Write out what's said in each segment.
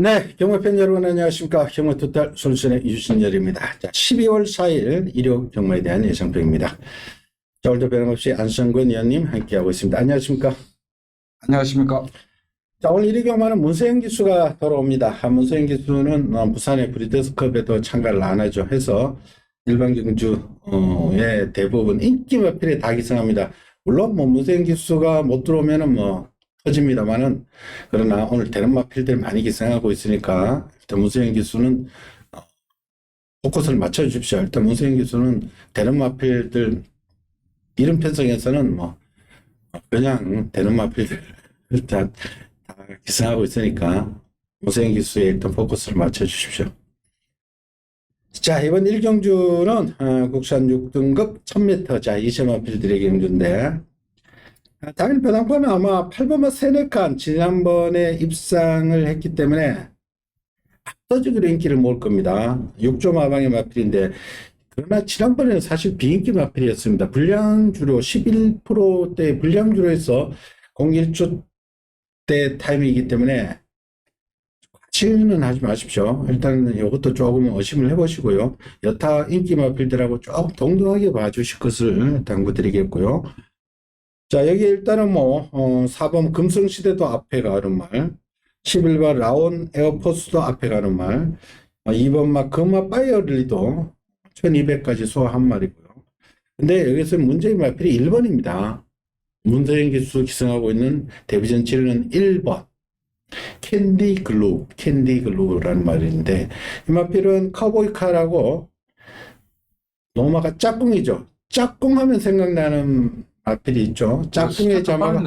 네, 경마팬 여러분 안녕하십니까. 경마토탈 솔루션의 유신열입니다. 자, 12월 4일 일요 경마에 대한 예상평입니다. 자, 오늘도 변함없이 안성근 위원님 함께하고 있습니다. 안녕하십니까. 안녕하십니까. 자, 오늘 일요 경마는 문세영 기수가 돌아옵니다. 문세영 기수는 부산의 브리더스컵에도 참가를 안 하죠. 해서 일반 경주의 대부분 인기 마필에 다 기승합니다. 물론 문세영 기수가 못 들어오면은 터집니다만은, 그러나 오늘 대는 마필들 많이 기승하고 있으니까 일단 문세영 기수는 포커스를 맞춰 주십시오. 일단 문세영 기수는 대는 마필들 이름 편성에서는 그냥 대는 마필들 일단 다 기승하고 있으니까 문세영 기수에 일단 포커스를 맞춰 주십시오. 자, 이번 1경주는 국산 6등급 1000m 자 20마필들의 경주인데, 당일 배당판은 아마 8번마 세네칸 지난번에 입상을 했기 때문에 압도적으로 인기를 모을 겁니다. 6조 마방의 마필인데, 그러나 지난번에는 사실 비인기 마필이었습니다. 불량주로 11%대 불량주로 해서 01조 대 타임이기 때문에 과치는 하지 마십시오. 일단 이것도 조금 의심을 해보시고요. 여타 인기 마필들하고 조금 동등하게 봐주실 것을 당부드리겠고요. 자, 여기 일단은 4번 금성시대도 앞에 가는 말, 11번 라온 에어포스도 앞에 가는 말, 2번 막 금화 파이어릴리도 1200까지 소화한 말이고요. 근데 여기서 문제의 마필이 1번입니다. 문세영 기수 기승하고 있는 데뷔전 치르는 1번. 캔디글루라는 말인데, 이 마필은 카우보이카라고 노마가 짝꿍이죠. 짝꿍하면 생각나는 마필이 있죠. 짝꿍의 자마가,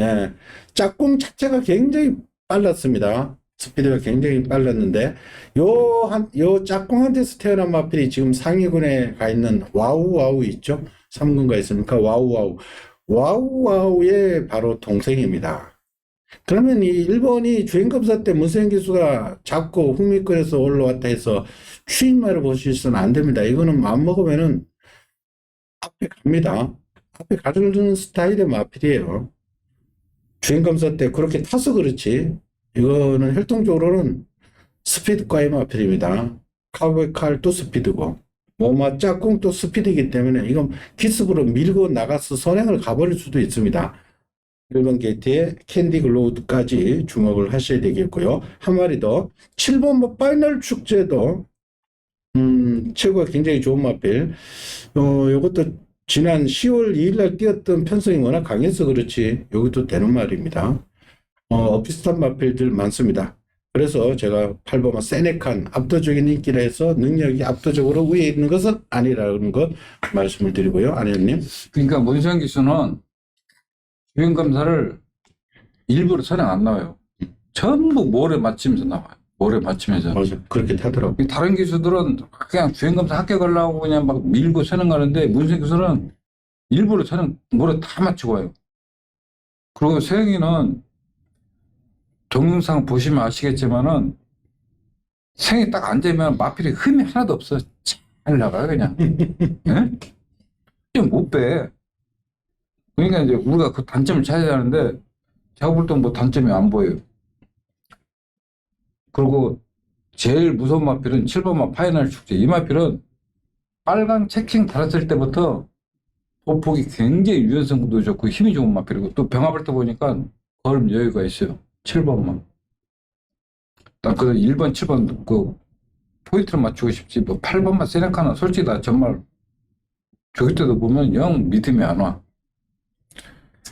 예, 짝꿍 자체가 굉장히 빨랐습니다. 스피드가 굉장히 빨랐는데, 요 짝꿍한테서 태어난 마필이 지금 상위군에 가 있는 와우와우 있죠? 3군가 있으니까 와우와우의 바로 동생입니다. 그러면 이 1번이 주행검사 때 문세영 기수가 잡고 흥미권에서 올라왔다 해서 추임말을 보시서는 안 됩니다. 이거는 마음먹으면은 앞에 갑니다. 앞에 가져오는 스타일의 마필이에요. 주행검사 때 그렇게 타서 그렇지, 이거는 혈통적으로는 스피드과의 마필입니다. 카우보이 칼도 스피드고 모마 짝꿍도 스피드이기 때문에 이건 기습으로 밀고 나가서 선행을 가버릴 수도 있습니다. 1번 게이트에 캔디 글로우까지 주목을 하셔야 되겠고요. 한 마리 더 7번 파이널 축제도 최고가 굉장히 좋은 마필. 요것도 지난 10월 2일 날 뛰었던 편성이 워낙 강해서 그렇지 여기도 되는 말입니다. 비슷한 마필들 많습니다. 그래서 제가 8번마 세네칸 압도적인 인기라 해서 능력이 압도적으로 위에 있는 것은 아니라는 것 말씀을 드리고요. 안 의원님. 그러니까 문세영 기수는 주행검사를 일부러 선행 안 나와요. 전부 모래 맞추면서 나와요. 모래 맞추면서. 맞아, 그렇게 타더라고요. 다른 기수들은 그냥 주행검사 합격하려고 그냥 막 밀고 선행하는데, 문세영 기수는 일부러 선행 모래 다 맞추고 와요. 그리고 세영이는 동영상 보시면 아시겠지만은 생이 딱 앉으면 마필이 흠이 하나도 없어. 잘 나가요 그냥. 좀 못 빼. 그러니까 이제 우리가 그 단점을 찾아야 하는데 제가 볼 땐 뭐 단점이 안 보여요. 그리고 제일 무서운 마필은 7번마 파이널 축제. 이 마필은 빨간 체킹 달았을 때부터 보폭이 굉장히 유연성도 좋고 힘이 좋은 마필이고, 또 병합을 때 보니까 걸음 여유가 있어요. 7번만. 딱 그 1번, 7번 그 포인트를 맞추고 싶지. 8번만 세네카는 솔직히 나 정말 저기 때도 보면 영 믿음이 안 와.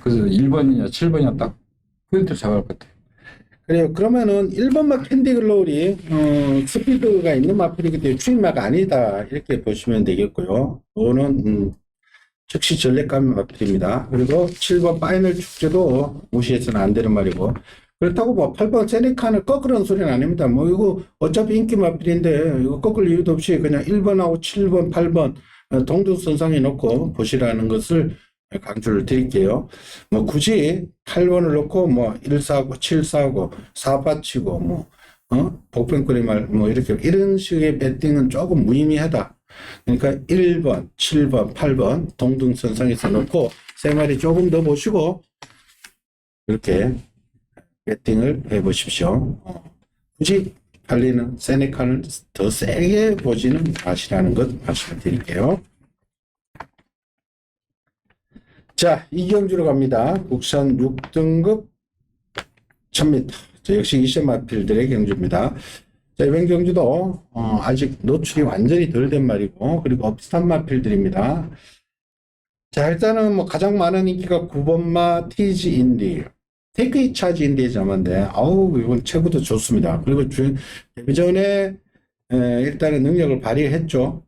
그래서 1번이냐 7번이냐 딱 포인트를 잡아야 할 것 같아. 그래요. 그러면은 1번마 캔디 글로리 스피드가 있는 마필이기 때문에 추임마가 아니다 이렇게 보시면 되겠고요. 이거는 즉시 전략감 마필입니다. 그리고 7번 파이널 축제도 무시해서는 안 되는 말이고, 그렇다고 8번 세네칸을 꺾으라는 소리는 아닙니다. 이거 어차피 인기 마필인데 이거 꺾을 이유도 없이 그냥 1번하고 7번, 8번 동등선상에 놓고 보시라는 것을 강조를 드릴게요. 굳이 8번을 놓고 1 사고 7 사고 4 받치고 복병거리 말 이렇게 이런 식의 배팅은 조금 무의미하다. 그러니까 1번, 7번, 8번 동등선상에서 놓고 세 마리 조금 더 보시고 이렇게 배팅을 해 보십시오. 굳이 팔리는 세네카는 더 세게 보지는 마시라는 것 말씀을 드릴게요. 자, 이경주로 갑니다. 국산 6등급 1000m. 자, 역시 이세마필들의 경주입니다. 자, 이번 경주도 아직 노출이 완전히 덜 된 말이고, 그리고 업스탄 마필들입니다. 자, 일단은 뭐 가장 많은 인기가 9번마 티지 인디, 테이크 차지 인디의 자만데, 아우, 이건 최고도 좋습니다. 그리고 데뷔전에 일단은 능력을 발휘했죠.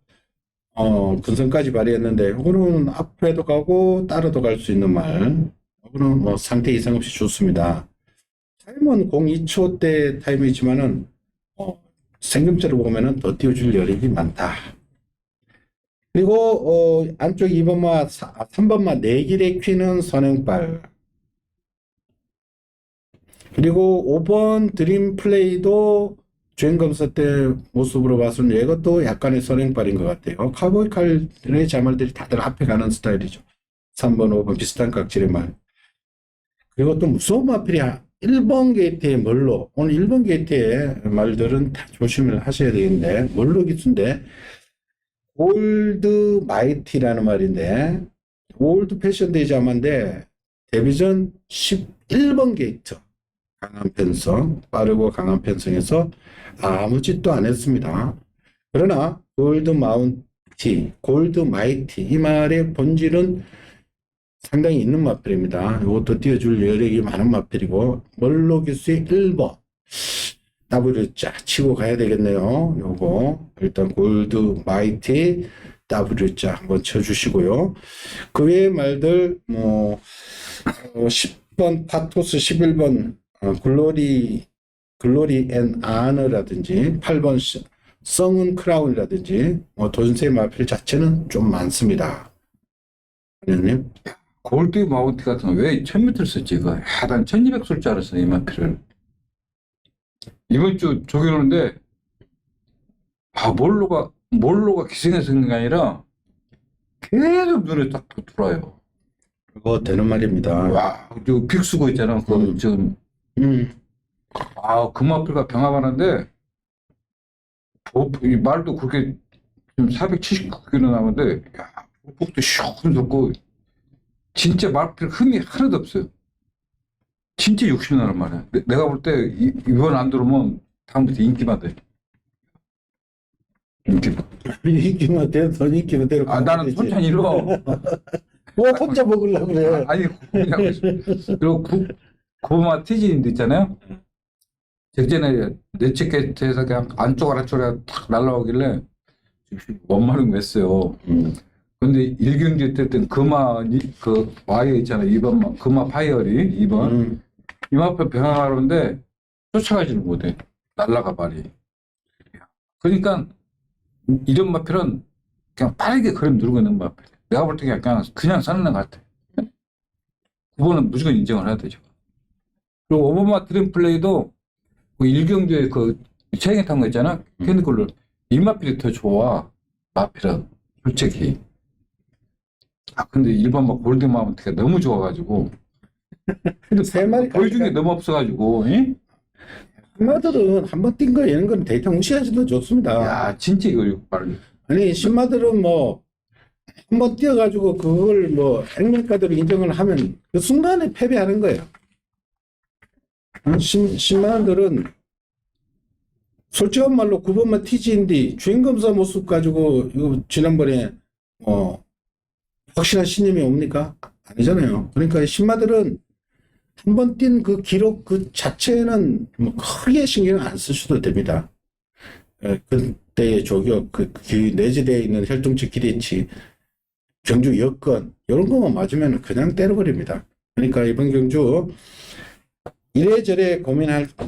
근성까지 발휘했는데, 이거는 앞에도 가고 따라도 갈 수 있는 말. 이거는 뭐 상태 이상 없이 좋습니다. 타임은 02초 대 타임이지만은 생금째로 보면은 더 띄워줄 여력이 많다. 그리고 안쪽 2번마, 3번마 내길의 퀴는 선행발. 그리고 5번 드림 플레이도 주행 검사 때 모습으로 봐서는 이것도 약간의 선행발인 것 같아요. 카우보이 칼의 자말들이 다들 앞에 가는 스타일이죠. 3번, 5번 비슷한 각질의 말. 그리고 또 무서운 마필이 1번 게이트의 멀로. 오늘 1번 게이트의 말들은 다 조심을 하셔야 되겠는데, 멀로 기수인데, 올드 마이티라는 말인데, 올드 패션데이 자마인데, 데뷔전 11번 게이트. 강한 편성, 빠르고 강한 편성에서 아무 짓도 안 했습니다. 그러나, 골드 마운티, 골드 마이티, 이 말의 본질은 상당히 있는 마필입니다. 이것도 띄워줄 여력이 많은 마필이고, 멀로 기수의 1번. W자 치고 가야 되겠네요. 요거 일단 골드 마이티 W자 한번 쳐주시고요. 그 외의 말들 뭐 10번 파토스, 11번 글로리 앤 아너라든지 8번 성은 크라운이라든지 뭐 도전세 마필 자체는 좀 많습니다. 회원님. 골드 마운트 같은 거 왜 1000m를 썼지? 이거 난 1200 쓸 줄 알았어, 이 마필을. 이번 주 적용하는데, 몰로가 기생해서 그런 게 아니라, 계속 눈에 딱 들어와요. 그거 되는 말입니다. 와, 저 빅수고 있잖아. 그, 지금, 그 마필과 병합하는데, 이 말도 그렇게 지금 479km 나오는데, 야, 폭도 시원스럽고, 진짜 마필 흠이 하나도 없어요. 진짜 욕심이 나는 말이야. 내가 볼 때 이번 안 들어오면 다음부터 인기만 돼. 인기만 돼서 인기만 대로 나는 천천히 읽어. 뭐 혼자 먹으려고 그래. 아니, 그냥 그리고 고마 티진인데 있잖아요. 직전에 내치켓에서 그냥 안쪽으로 탁 날라오길래 뭔 말은 했어요. 근데 1경기 때는 그 와이어 있잖아요. 2번 금화 파이어리 2번 이마표 병행하는데 쫓아가지는 못해. 날라가 말이. 그러니까 이런 마필은 그냥 빠르게 그림 누르고 있는 마필. 내가 볼 때 그냥 사는 애 같아. 9번은 무조건 인정을 해야 되죠. 그리고 오버마 드림 플레이도 그 1경기에 그 체행에 탄 거 있잖아. 캔디콜로 이 마필이 더 좋아. 마필은 솔직히. 근데 일반 막 골드 마운트가 너무 좋아가지고. 근데 세 마리 보여준 게 너무 없어가지고. 신마들은 한번 뛴 거 이런 건 데이터 무시하지도 좋습니다. 야, 진짜 이거 빨리. 아니 신마들은 뭐 한번 뛰어가지고 그걸 뭐 액면가대로 인정을 하면 그 순간에 패배하는 거예요. 신마들은 솔직한 말로 9번만 TG인데 주행검사 모습 가지고 이거 지난번에 확실한 신념이 옵니까? 아니잖아요. 그러니까 신마들은 한 번 뛴 그 기록 그 자체는 뭐 크게 신경을 안 쓰셔도 됩니다. 그때의 조격, 내재되어 있는 혈통체 기대치, 경주 여건 이런 것만 맞으면 그냥 때려버립니다. 그러니까 이번 경주 이래저래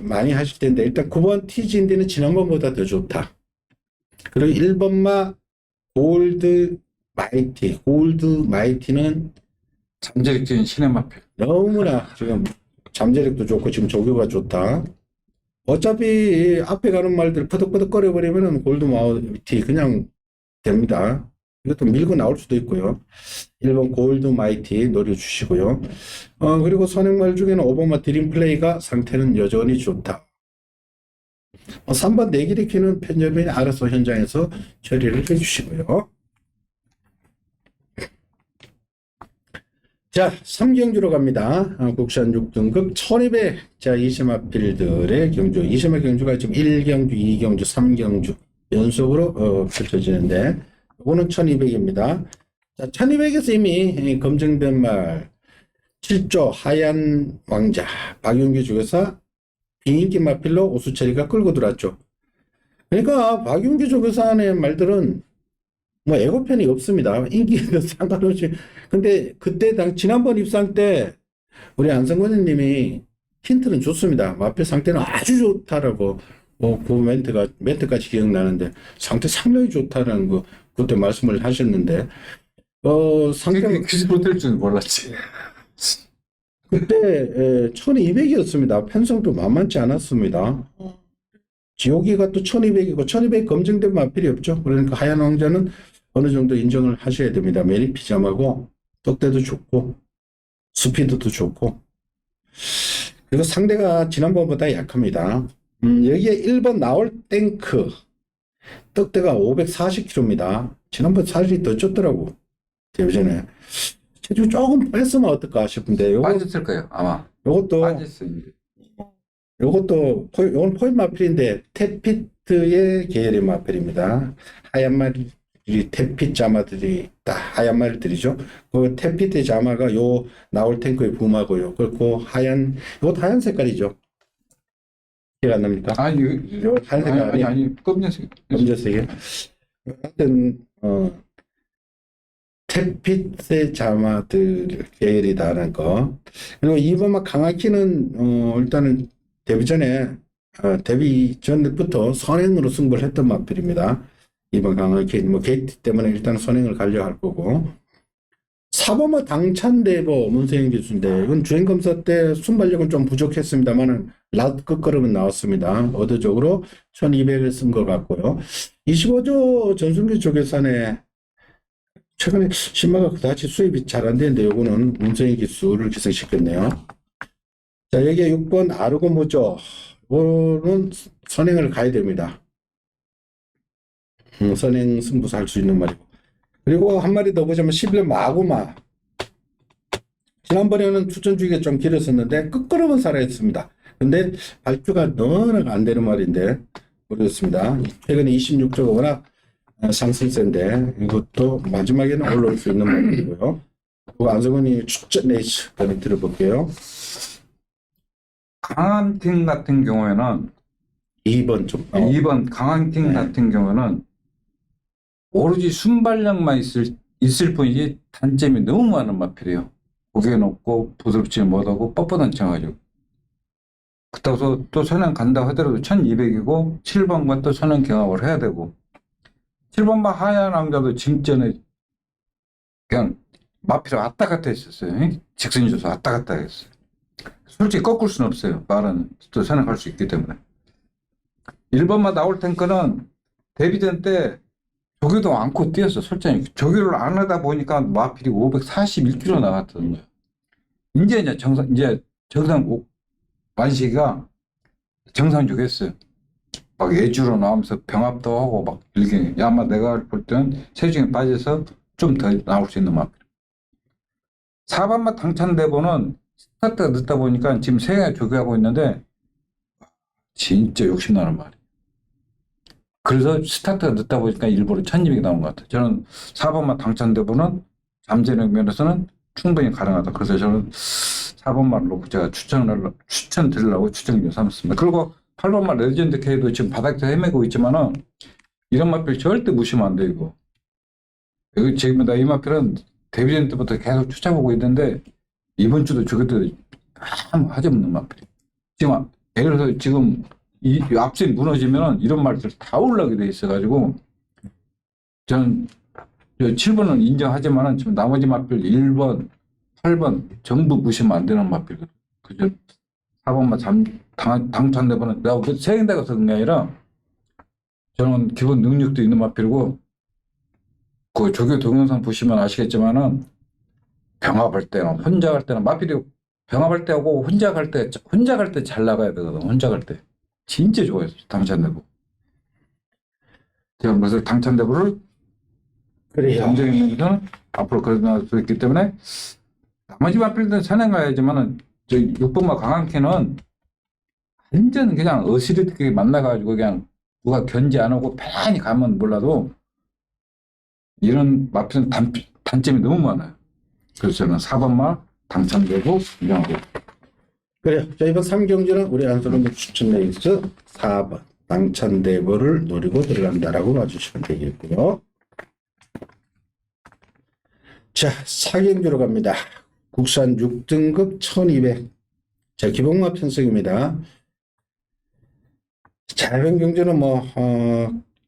많이 하실 텐데 일단 9번 TG인데는 지난번보다 더 좋다. 그리고 1번마 골드 마이티는 잠재력적인 신의 마필. 너무나 지금 잠재력도 좋고 지금 조교가 좋다. 어차피 앞에 가는 말들 퍼덕퍼덕 거려버리면 골드 마이티 그냥 됩니다. 이것도 밀고 나올 수도 있고요. 1번 골드 마이티 노려주시고요. 그리고 선행말 중에는 5번마 드림 플레이가 상태는 여전히 좋다. 3번 내기리 키는 편집인이 알아서 현장에서 처리를 해주시고요. 자, 3경주로 갑니다. 국산 6등급 1200. 자, 이시마 필들의 경주. 이시마 경주가 지금 1경주, 2경주, 3경주 연속으로 펼쳐지는데, 이거는 1200입니다. 자, 1200에서 이미 검증된 말, 7조 하얀 왕자, 박윤규 조교사, 비인기 마필로 오수철이가 끌고 들어왔죠. 그러니까 박윤규 조교사의 말들은 뭐 예고편이 없습니다. 인기도 상관없이. 근데 그때 지난번 입상 때 우리 안성권 님이 힌트는 줬습니다. 마필 상태는 아주 좋다라고 그 멘트까지 기억나는데 상태 상당히 좋다라는 거 그때 말씀을 하셨는데 상태가 퀴즈 못할 줄은 몰랐지. 그때 1200이었습니다. 편성도 만만치 않았습니다. 지옥이가 또 1200이고 1200 검증된 마필이 없죠. 그러니까 하얀 왕자는 어느 정도 인정을 하셔야 됩니다. 매립피잠하고 떡대도 좋고 스피드도 좋고 그리고 상대가 지난번보다 약합니다. 여기에 1번 나올 탱크 떡대가 540kg입니다. 지난번 살이 더 쪘더라고. 대전에 체중 조금 뺐으면 어떨까 싶은데 빠졌을 거예요 아마. 요것도 빠졌어요. 요것도 요건 포인 마필인데 테피트의 계열의 마필입니다. 하얀 말이 테핏 자마들이 딱 하얀 말들이죠. 그 테피트 자마가 요 나올 탱크의 부마고요. 그리고 요것도 하얀 색깔이죠. 기억 안 납니까? 아니 요 하얀 색깔 아니 검정색. 검정색이에요. 하여튼 테핏의 자마들 계열이다라는 거. 그리고 2번만 강하키는 일단은 데뷔 전부터 선행으로 승부를 했던 마필입니다. 2번 강하키 게이트 때문에 일단 선행을 가려고 할 거고. 4번만 당찬대보 문세영 기수인데 이건 주행검사 때 순발력은 좀 부족했습니다만은 라드 끝걸음은 나왔습니다. 의도적으로 1200을 쓴 것 같고요. 25조 전순기 조계산에 최근에 신마가 그다지 수입이 잘 안 되는데 요거는 문세영 기수를 기생시켰네요. 자, 여기에 6번 아르고모조. 이거는 선행을 가야 됩니다. 선행 승부사 할 수 있는 말이고. 그리고 한 마리 더 보자면 11번 마구마. 지난번에는 추천주기가 좀 길었었는데 끝걸음은 살아있습니다. 근데 발주가 너무 안 되는 말인데 모르겠습니다. 최근에 26조가 워낙 상승세인데 이것도 마지막에는 올라올 수 있는 말이고요. 그리고 안성원이 추천 레이스 들어볼게요. 강한 팀 같은 경우에는 2번 좀 2번 강한 팀 같은 경우는 오로지 순발력만 있을 뿐이지 단점이 너무 많은 마필이에요. 고개 높고 부드럽지 못하고 뻣뻣한 척가지고 그렇다고 또 선행 간다고 하더라도 1200이고 7번과 또 선행 경합을 해야 되고 7번만 하얀 왕자도 직전에 그냥 마필이 왔다 갔다 했었어요. 직선줘서 왔다 갔다 했어요. 솔직히 꺾을 수는 없어요. 말은 또 선행할 수 있기 때문에. 1번만 나올 탱크는 데뷔전 때 조교도 않고 뛰었어. 솔직히 조교를 안 하다 보니까 마필이 541kg 나갔던 거예요. 이제 정상 만식이가 정상 조교했어요. 막 예주로 나오면서 병합도 하고 막 이렇게 아마 내가 볼 때는 체중에 빠져서 좀 더 나올 수 있는 마필. 4번만 당찬대보는 스타트가 늦다 보니까 지금 3개 조교하고 있는데 진짜 욕심나는 말이에요. 그래서 스타트가 늦다 보니까 일부러 1200이 나온 것 같아요. 저는 4번만 당찬대보는 잠재능 면에서는 충분히 가능하다. 그래서 저는 4번만로 제가 추천드리려고 추천을 삼았습니다. 그리고 8번만 레전드 K도 지금 바닥에서 헤매고 있지만은 이런 마필 절대 무시하면 안 돼, 이거. 지금 나 이 마필은 데뷔전 때부터 계속 쫓아보고 있는데 이번 주도 저것도 아무 하지없는 마필. 지금 예를 들어서 지금 이 앞선이 무너지면 이런 말들 다 올라오게 돼 있어가지고 저는 7번은 인정하지만은 지금 나머지 마필 1번, 8번 전부 무시하면 안 되는 마필이거든. 그죠? 4번만 당찬대보는 내가 세행대가 그런 게 아니라 저는 기본 능력도 있는 마필이고 그 조교 동영상 보시면 아시겠지만은 병합할 때나 혼자 갈 때나 마필이 병합할 때하고 혼자 갈 때 잘 나가야 되거든. 혼자 갈 때. 진짜 좋아요. 당찬대보. 제가 그래서 당찬대보를 그래요. 점정했는데는 앞으로 그러나 있기 때문에 나머지 마필들은 선행 가야지만은 저 6번마 강한캐는 완전 그냥 어시르게 만나가지고 그냥 누가 견제 안 하고 편안히 가면 몰라도 이런 마필은 단점이 너무 많아요. 그래서 저는 4번마 당찬대보 인정하고. 그래요. 자, 이번 3경주는 우리 안소롱님 추천 레이스 4번 당찬대보를 노리고 들어간다라고 봐주시면 되겠고요. 자, 4경주로 갑니다. 국산 6등급 1200. 자, 기본마 편성입니다. 자, 이번 경주는 뭐,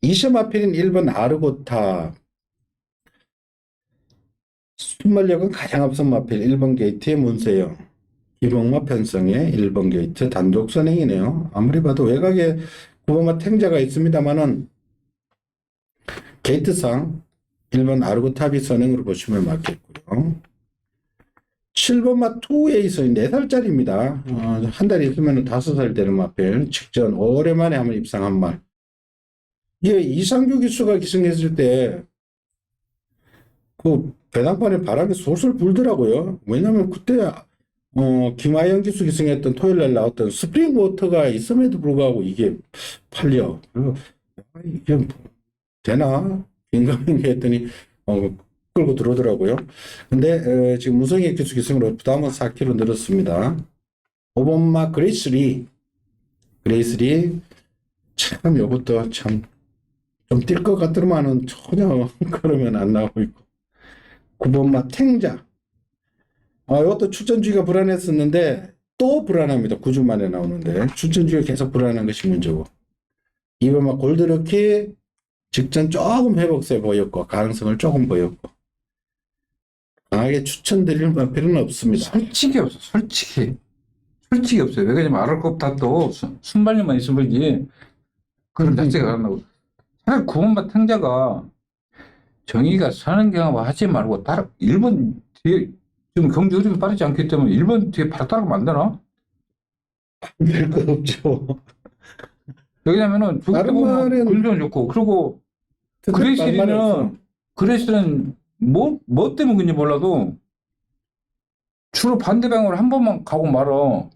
2점 앞필인 1번 아르고타. 순발력은 가장 앞선 마필 1번 게이트의 문세영. 기본마 편성의 1번 게이트 단독 선행이네요. 아무리 봐도 외곽에 9번마 탱자가 있습니다만은 게이트상 1번 아르고탑이 선행으로 보시면 맞겠고요. 7번마 투에이서 4살짜리입니다. 한 달 있으면 5살 되는 마필. 직전 오랜만에 한번 입상한 말. 이게 이상규 기수가 기승했을 때 그 배당판에 바람이 솔솔 불더라고요. 왜냐면 그때 김하영 기수 기승했던 토요일날 나왔던 스프링 워터가 있음에도 불구하고 이게 팔려. 그리고 이게 뭐 되나? 민감인가 했더니 끌고 들어오더라고요. 근데 지금 무성의 기수 기승으로 부담은 4kg 늘었습니다. 5번마 그레이스리 참 요것도 참 좀 뛸 것 같더만은 전혀 그러면 안 나오고 있고. 9번마 탱자 이것도 출전주의가 불안했었는데 또 불안합니다. 9주 만에 나오는데 출전주의가 계속 불안한 것이 문제고. 2번마 골드럭키 직전 조금 회복세 보였고 가능성을 조금 보였고 강하게 추천드릴 필요는 없습니다. 솔직히 없어. 솔직히 없어요. 왜 그러냐면 아르코탑도 순발력만 있으면 그러지 그런 자체가 안 나고. 차라리 9번마 탱자가 정의가 서는 경우 하지 말고 따라 1번 뒤에 지금 경주 흐름이 빠르지 않기 때문에 1번 뒤에 바로 따라가면 안 되나? 될 거 없죠. 왜냐면은 다른 말은 군전 좋고 그리고 그레이스는 뭐 때문에 그런지 몰라도 주로 반대 방향으로 한 번만 가고 말어.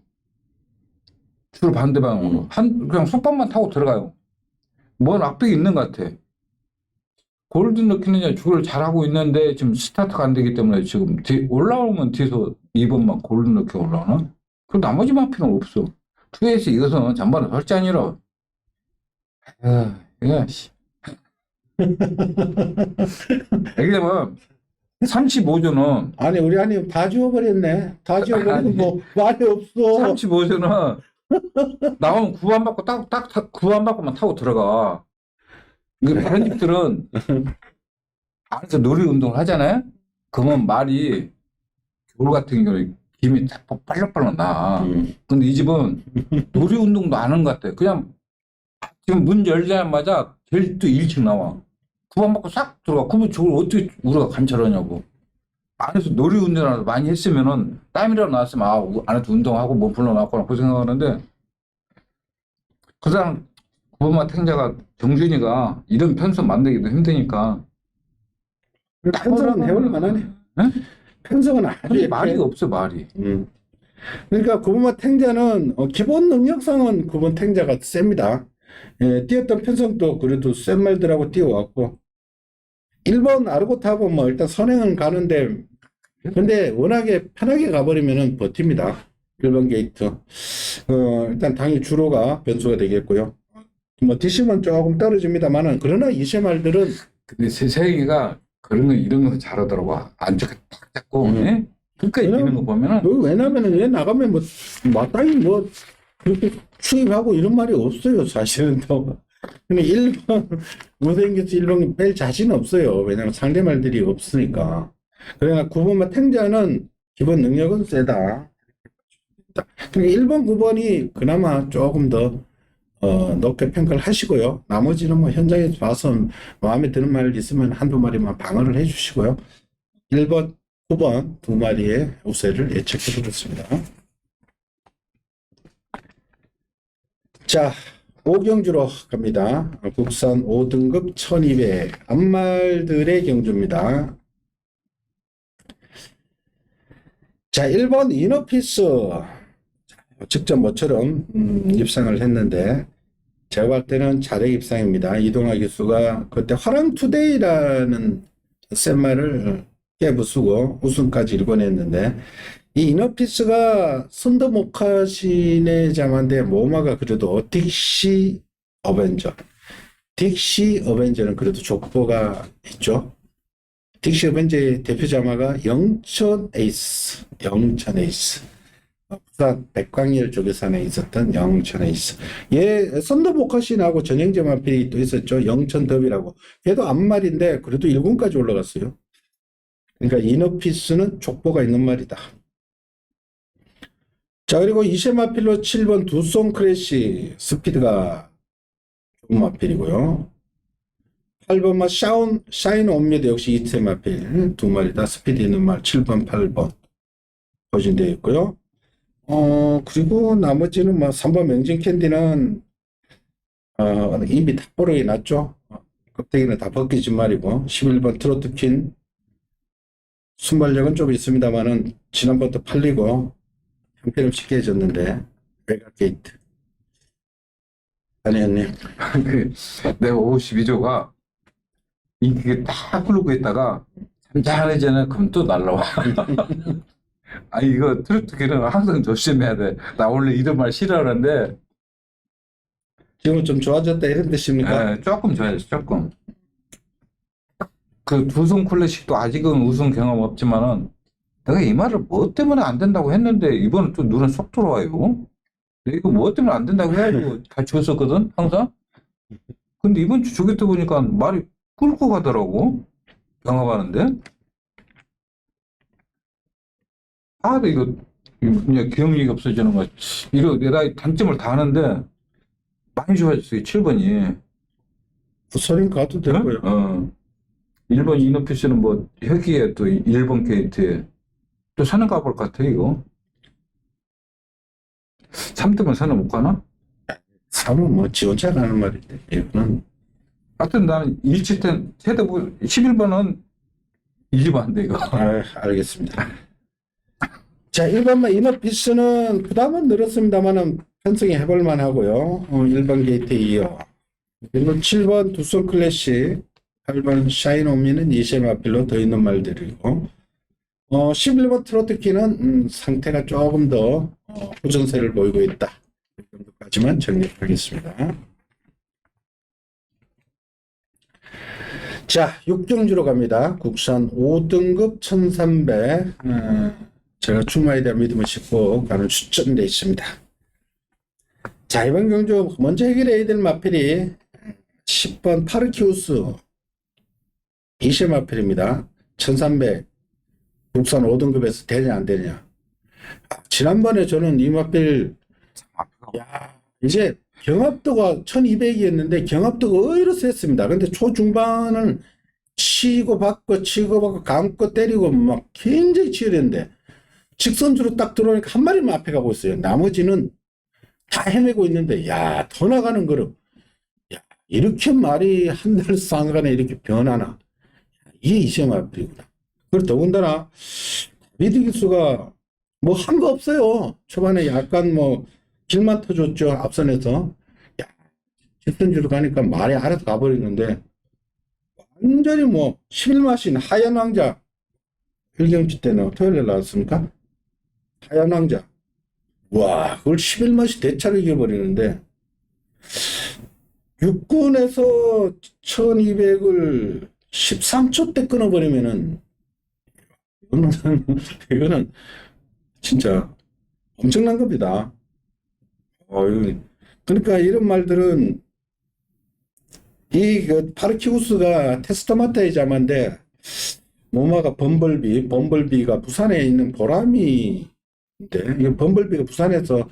주로 반대 방향으로 그냥 속박만 타고 들어가요. 뭔 악백이 있는 것 같아. 골든 넣기는 주를 잘하고 있는데 지금 스타트가 안 되기 때문에 지금 올라오면 뒤에서 2번만 골든 넣기 올라오나? 그리고 나머지 마피는 없어. 2에서 이것은 잠바는 절대 아니라. 이거 왜냐면 35조는 아니 우리 아니 다 지워버렸네. 다 지워버리고 뭐 말이 없어. 35조는 나오면 구안 받고 딱 구안 받고만 타고 들어가. 그 편집들은 안에서 놀이 운동을 하잖아요. 그러면 말이 겨울 같은 경우에 김이 빨락빨락 나. 근데 이 집은 놀이 운동도 안 하는 것 같아. 그냥 지금 문 열자마자 제일 또 일찍 나와. 구안 받고 싹 들어가. 그러면 저걸 어떻게 우리가 관찰하냐고. 안에서 놀이 운동을 많이 했으면은 땀이라도 나왔으면 안에서 운동하고 뭐 불러놨거나 그 생각하는데 그 사람 9번마 탱자가 정준이가 이런 편성 만들기도 힘드니까 편성은 해볼 만하네. 네? 편성은 아주 말이 없어 말이. 그러니까 9번마 탱자는 기본 능력상은 9번 탱자가 셉니다. 예, 뛰었던 편성도 그래도 센 말들하고 뛰어왔고 1번 아르고탑은 뭐 일단 선행은 가는데 근데 워낙에 편하게 가버리면은 버팁니다. 1번 게이트. 일단 당연히 주로가 변수가 되겠고요. 뭐 DC만 조금 떨어집니다만은 그러나 이세말들은 근데 세영이가 그런 거 이런 거 잘하더라고. 안쪽에 딱 잡고 끝까지 뛰는 거 보면은 왜냐면은 얘 나가면 뭐 마땅히 뭐 그렇게 추입하고 이런 말이 없어요. 사실은 또. 근데 1번 무생기수 1번 뺄 자신은 없어요. 왜냐면 상대 말들이 없으니까. 그러나 9번만 탱자는 기본 능력은 세다. 그러니까 1번, 9번이 그나마 조금 더 높게 평가를 하시고요. 나머지는 뭐 현장에 와서 마음에 드는 말 있으면 한두 마리만 방어를 해주시고요. 1번, 9번 두 마리의 우세를 예측해 보겠습니다. 자, 5경주로 갑니다. 국산 5등급 1200 암말들의 경주입니다. 자, 1번 이너피스. 직접 모처럼 입상을 했는데 제가 볼 때는 자력 입상입니다. 이동화 기수가 그때 화랑투데이라는 셋말을 깨부수고 우승까지 일궈냈는데 이 이너피스가 선더 모카신의 자만데 모마가 그래도 딕시 어벤져. 딕시 어벤져는 그래도 족보가 있죠. 딕시 어벤져의 대표 자마가 영천 에이스. 부산 백광열 쪽에서는 있었던 영천 에이스. 예, 선더 모카신하고 전형제 마필이 또 있었죠. 영천 더비라고. 걔도 암말인데 그래도 1군까지 올라갔어요. 그러니까 이너피스는 족보가 있는 말이다. 자, 그리고 이세마필로 7번 두송 크래시 스피드가 좋은 마필이고요. 8번 샤인 온미드 역시 이세마필 두 마리다. 스피드 있는 말 7번, 8번 포진되어 있고요. 그리고 나머지는 3번 명진 캔디는 이미 다 뽀록이 났죠. 껍데기는 다 벗겨진 말이고 11번 트로트킨 순발력은 좀 있습니다만은 지난번부터 팔리고 형편없이 깨졌는데 외곽게이트 안혜연님. 내가 52조가 이게 딱 흐르고 있다가 잔잔해지는 그럼 또 날라와. 아니 이거 트로트기는 항상 조심해야 돼. 나 원래 이런 말 싫어하는데 지금은 좀 좋아졌다 이런 뜻입니까? 조금 좋아졌어. 조금. 그 두송 클래식도 아직은 우승 경험 없지만은 내가 이 말을 뭐 때문에 안 된다고 했는데 이번엔 또 눈에 쏙 들어와요. 내가 이거 뭐 때문에 안 된다고 해가지고 같이 했었거든 항상. 근데 이번 주 저기 때 보니까 말이 끌고 가더라고. 병합하는데. 근데 이거 그냥 기억력이 없어지는 거. 이거 내가 단점을 다 아는데 많이 좋아졌어요. 7번이. 부서린 가도 되고요. 1번 이너피스는 뭐 혁이에 또 1번 게이트에 또 사는 가볼 것 같아 이거. 3등은 사는 못 가나? 3은 뭐 지원차 가는 말인데 이거는 하여튼 나는 일치된 세대부 11번은 잊으면 안 돼 이거. 알겠습니다. 자, 1번만 이너피스는 부담은 늘었습니다만은 편성이 해볼만 하고요. 1번 게이트 이어. 그리고 7번 두송 클래식, 8번 샤인 오미는 이세마필로 더 있는 말들이고, 11번 트로트키는 상태가 조금 더 호전세를 보이고 있다. 이 정도까지만 정리하겠습니다. 자, 6경주로 갑니다. 국산 5등급 1300. 제가 출마에 대한 믿음을 싣고 가는 추천되어 있습니다. 자, 이번 경주 먼저 해결해야 될 마필이 10번 파르키우스 이세 마필입니다. 1300 국산 5등급에서 되냐 안 되냐. 지난번에 저는 이 마필 이제 경합도가 1200이었는데 경합도가 의외로 셌습니다. 근데 초중반은 치고 받고 감고 때리고 막 굉장히 치열했는데 직선주로 딱 들어오니까 한 마리만 앞에 가고 있어요. 나머지는 다 헤매고 있는데 더 나가는 거를 이렇게 말이 한 달 상간에 이렇게 변하나. 이게 이세마필이구나. 그리고 더군다나 미드 기수가 뭐 한 거 없어요. 초반에 약간 뭐 길만 터줬죠. 앞선에서 직선주로 가니까 말이 알아서 가버리는데 완전히 뭐 11마신 하얀 왕자 1경주 때는 토요일에 나왔습니까? 하얀 왕자. 와, 그걸 11마시 대차로 이겨버리는데 6군에서 1200을 13초 때 끊어버리면은 이거는 진짜 엄청난 겁니다. 그러니까 이런 말들은 이 파르키우스가 테스토마타의 자만데 모마가 범벌비가 부산에 있는 보람이인데 이 범벌비가 부산에서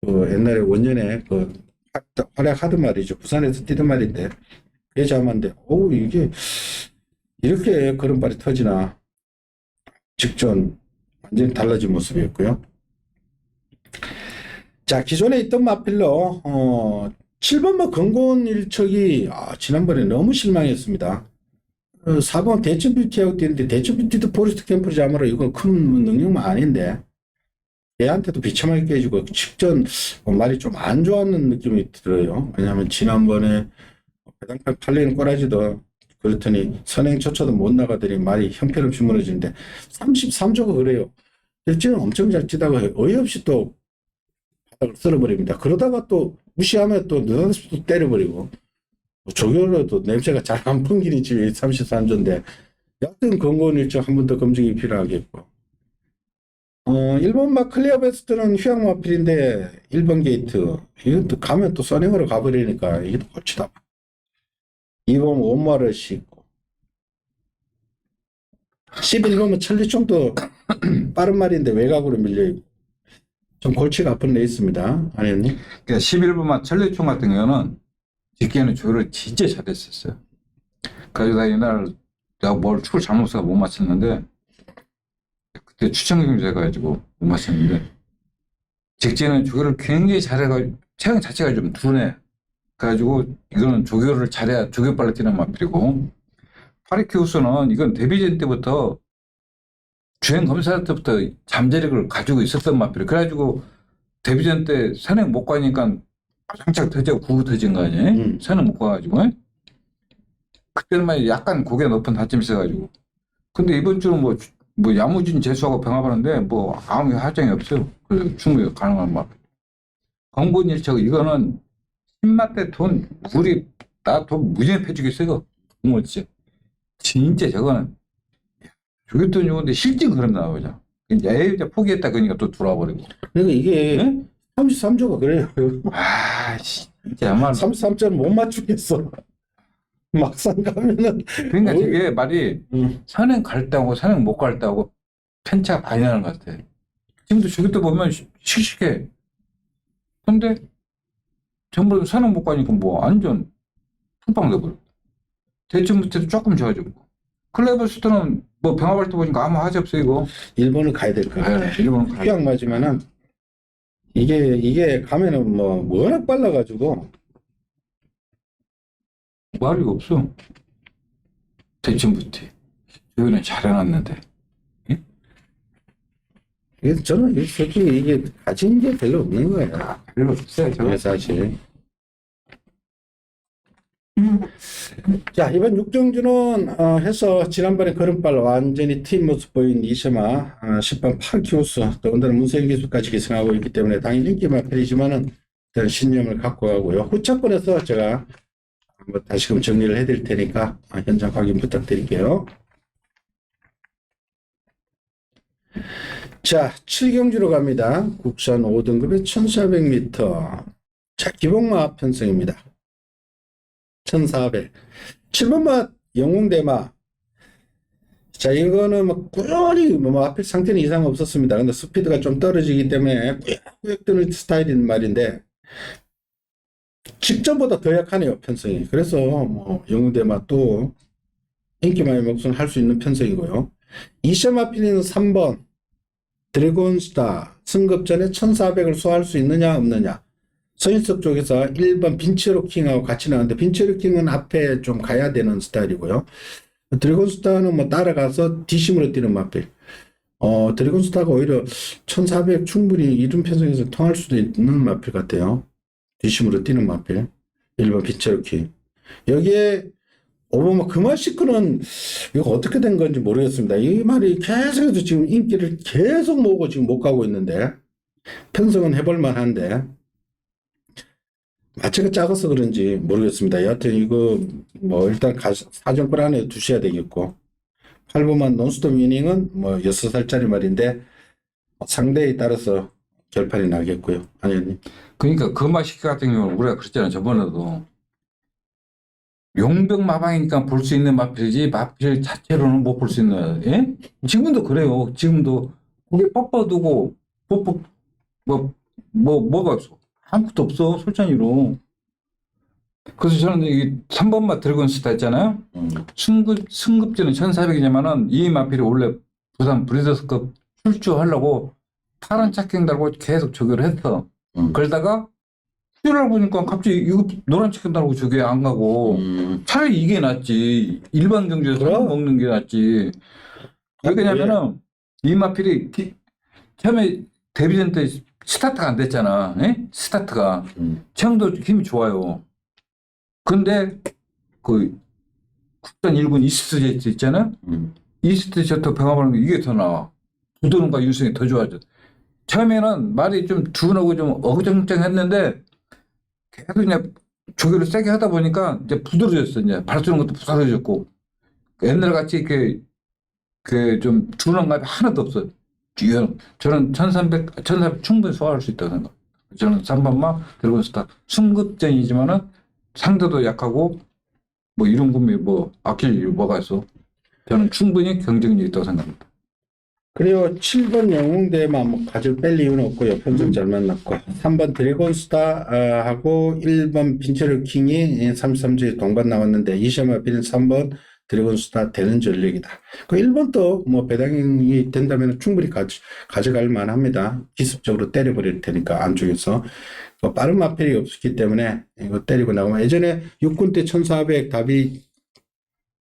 옛날에 원년에 활약하던 말이죠. 부산에서 뛰던 말인데 그게 자만데 이게 이렇게 그런 말이 터지나. 직전 완전히 달라진 모습이었고요. 자, 기존에 있던 마필로 7번마 건곤 일척이 지난번에 너무 실망했습니다. 4번 대천 뷰티하고 뛰는데 대천 뷰티도 포레스트 캠프를 잡으러 이건 큰 능력만 아닌데 얘한테도 비참하게 깨지고 직전 말이 좀 안 좋았는 느낌이 들어요. 왜냐하면 지난번에 배당판 팔리는 꼬라지도 그렇더니 선행조차도 못 나가더니 말이 형편없이 무너지는데 33조가 그래요. 일진은 엄청 잘 뛰다가 어이없이 또 바닥을 쓸어버립니다. 그러다가 또 무시하면 또 느닷없이 또 때려버리고 조교로도 냄새가 잘 안 풍기니 지금 33조인데 여하튼 건고원 일정 한 번 더 검증이 필요하겠고 1번 막 클리어 베스트는 휴양 마필인데 1번 게이트 이것도 가면 또 선행으로 가버리니까 이게 또 골치다. 2번 원마를 싣고 11번은 천리총도 빠른 말인데 외곽으로 밀려있고 좀 골치가 아픈 레이스입니다. 아니었니? 그러니까 11번만 천리총 같은 경우는 직계는 조율을 진짜 잘했었어요. 그래서 나 옛날 내가 뭘 축을 잘못 써서 못 맞췄는데 그때 추천경제 해가지고 못 맞췄는데 직계는 조율을 굉장히 잘해가지고 체형 자체가 좀 둔해. 그래가지고 이거는 조교를 잘해야 조교 빨리 뛰는 마필이고 파리키우스는 이건 데뷔전 때부터 주행 검사 때부터 잠재력을 가지고 있었던 마필이 그래가지고 데뷔전 때 선행 못 가니까 장착 터지고 구구 터진 거 아니에요? 선행 못 가가지고 그때는 막 약간 고개 높은 다짐이 있어가지고 근데 이번 주는 뭐 야무진 재수하고 병합하는데 뭐 아무 하장이 없어요. 그래서 충분히 가능한 마필. 건곤일척 이거는 신맛 때 돈 우리 나 돈 무지하게 패주겠어 이거 정말 진짜 저거는 저기 돈 좋은데 실증 그런 나오죠. 이제 포기했다 그러니까 또 돌아버리고. 그러니까 이게 네? 33조가 그래요. 아 진짜 아마 33조는 못 맞추겠어. 막상 가면은 그러니까 되게 말이 산행 갈 때하고 산행 못 갈 때하고 편차가 많이 나는 것 같아. 지금도 저기 또 보면 씩씩해. 근데 전부 산행 못 가니까 뭐 완전 푹빵 돼버려. 대충부터도 조금 좋아지고. 클레버스터는 뭐 병합할 때 보니까 아무 하지 없어 이거. 일본을 가야 될 것 같아. 일본은 가야 휴양 맞으면은 이게 가면은 뭐 워낙 빨라가지고 말이 없어. 대충부터 여기는 잘 해놨는데. 그래서 저는 솔직히 이게 가진 게 별로 없는 거예요. 별로 없어요 저거. 사실. 자, 이번 육정주는 해서 지난번에 걸음발 완전히 팀 모습 보인 이셔마 10번 파르키우스 더군다나 문세영 기수까지 기승하고 있기 때문에 당연히 인기만 편이지만은 저는 신념을 갖고 가고요. 후차권에서 제가 한번 다시금 정리를 해드릴 테니까 현장 확인 부탁드릴게요. 자, 7경주로 갑니다. 국산 5등급의 1400m. 자, 기복마 편성입니다. 1400. 7번마 영웅대마. 자, 이거는 뭐 꾸준히 뭐 앞에 상태는 이상 없었습니다. 근데 스피드가 좀 떨어지기 때문에 꾸역꾸역 뜨는 스타일인 말인데 직전보다 더 약하네요, 편성이. 그래서 뭐 영웅대마 또 인기 많이 먹선 할 수 있는 편성이고요. 이셔마피니는 3번 드래곤스타 승급전에 1400을 소화할 수 있느냐 없느냐. 서인석 쪽에서 1번 빈체로킹하고 같이 나왔는데 빈체로킹은 앞에 좀 가야 되는 스타일이고요. 드래곤스타는 뭐 따라가서 뒷심으로 뛰는 마필. 드래곤스타가 오히려 1400 충분히 이른 편성에서 통할 수도 있는 마필 같아요. 뒷심으로 뛰는 마필. 1번 빈체로킹. 여기에 오버마 그마시크는 이거 어떻게 된 건지 모르겠습니다. 이 말이 계속해서 지금 인기를 계속 모으고 지금 못 가고 있는데 편성은 해볼만 한데 마체가 작아서 그런지 모르겠습니다. 여하튼 이거 뭐 일단 사정권 안에 두셔야 되겠고 8번만 논스톱 위닝은 뭐 6살짜리 말인데 상대에 따라서 결판이 나겠고요. 아니요. 그러니까 금마시키 같은 경우는 우리가 그랬잖아요. 저번에도 용병 마방이니까 볼 수 있는 마필이지 마필 자체로는 못 볼 수 있는. 예? 지금도 그래요. 지금도 고개 뻗어두고 뻑뻑 뭐가 없어. 아무것도 없어 솔찬이로. 그래서 저는 이 3번마 드래곤스타 있잖아요. 승급전은 1400이지만은 이 마필이 원래 부산 브리더스컵 출주하려고 파란 착경 달고 계속 조교를 했어. 그러다가 수준을 보니까 갑자기 이거 노란 치킨 달고 저게 안 가고 차라리 이게 낫지. 일반 경주에서 그럼. 먹는 게 낫지. 왜 그러냐면은 이마필이 처음에 데뷔전 때 스타트가 안 됐잖아. 예? 스타트가. 처음도 힘이 좋아요. 근데 그 국산 1군 이스트 제트 있잖아. 이스트 제트 병합하는 이게 더 나아. 부드러움과 유승이 더 좋아져. 처음에는 말이 좀 둔하고 좀 어정쩡했는데 계속 그냥 조교를 세게 하다 보니까 이제 부드러워졌어. 이제 발 쏘는 것도 부드러워졌고 옛날 같이 이렇게 그 좀 둔한 감이 하나도 없어. 저는 1300 충분히 소화할 수 있다고 생각. 저는 3번마 드래곤 스타 승급전이지만은 상대도 약하고 뭐 이런 군이 뭐 아낄 이유 뭐가 있어. 저는 충분히 경쟁력이 있다고 생각합니다. 그리고 7번 영웅대만 뭐 가지고 뺄 이유는 없고요. 편성 잘 만났고 3번 드래곤스타하고 1번 빈처럴 킹이 33주에 동반 나왔는데 이시아마필은 3번 드래곤스타 되는 전력이다. 그 1번도 뭐 배당이 된다면 충분히 가져갈 만합니다. 기습적으로 때려버릴 테니까 안쪽에서 빠른 마필이 없었기 때문에 이거 때리고 나오면 예전에 육군 때 1400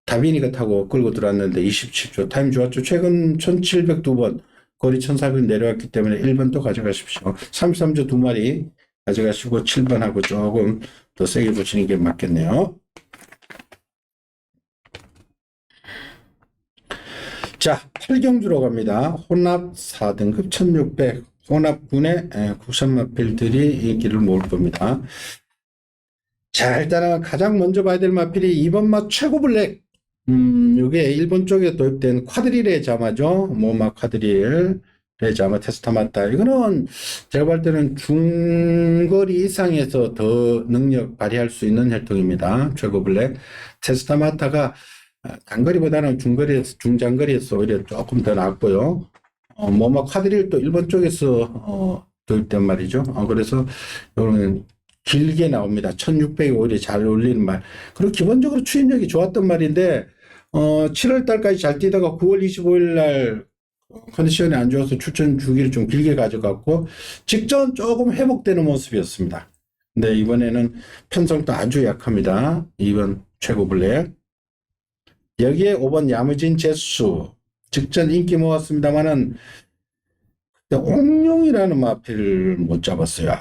다비니가 타고 끌고 들어왔는데 27초 타임 좋았죠. 최근 1700 2번 거리 1400 내려왔기 때문에 1번 또 가져가십시오. 33조 2마리 가져가시고 7번하고 조금 더 세게 보시는 게 맞겠네요. 자, 8경주로 갑니다. 혼합 4등급 1600 혼합군의 국산마필들이 이 길을 모을 겁니다. 자, 일단은 가장 먼저 봐야 될 마필이 2번 마 최고 블랙. 요게 일본 쪽에 도입된 쿼드릴의 자마죠. 모마 쿼드릴의 자마 테스타마타. 이거는 제가 볼 때는 중거리 이상에서 더 능력 발휘할 수 있는 혈통입니다. 최고 블랙. 테스타마타가 단거리보다는 중장거리에서 오히려 조금 더 낫고요. 모마 쿼드릴도 일본 쪽에서 도입된 말이죠. 그래서 이거는 길게 나옵니다. 1600이 오히려 잘 어울리는 말. 그리고 기본적으로 추진력이 좋았던 말인데 7월 달까지 잘 뛰다가 9월 25일 날 컨디션이 안 좋아서 추천 주기를 좀 길게 가져갔고 직전 조금 회복되는 모습이었습니다. 근데 이번에는 편성도 아주 약합니다. 2번 최고 블랙. 여기에 5번 야무진 제수. 직전 인기 모았습니다만은 옥룡이라는 마필을 못 잡았어요.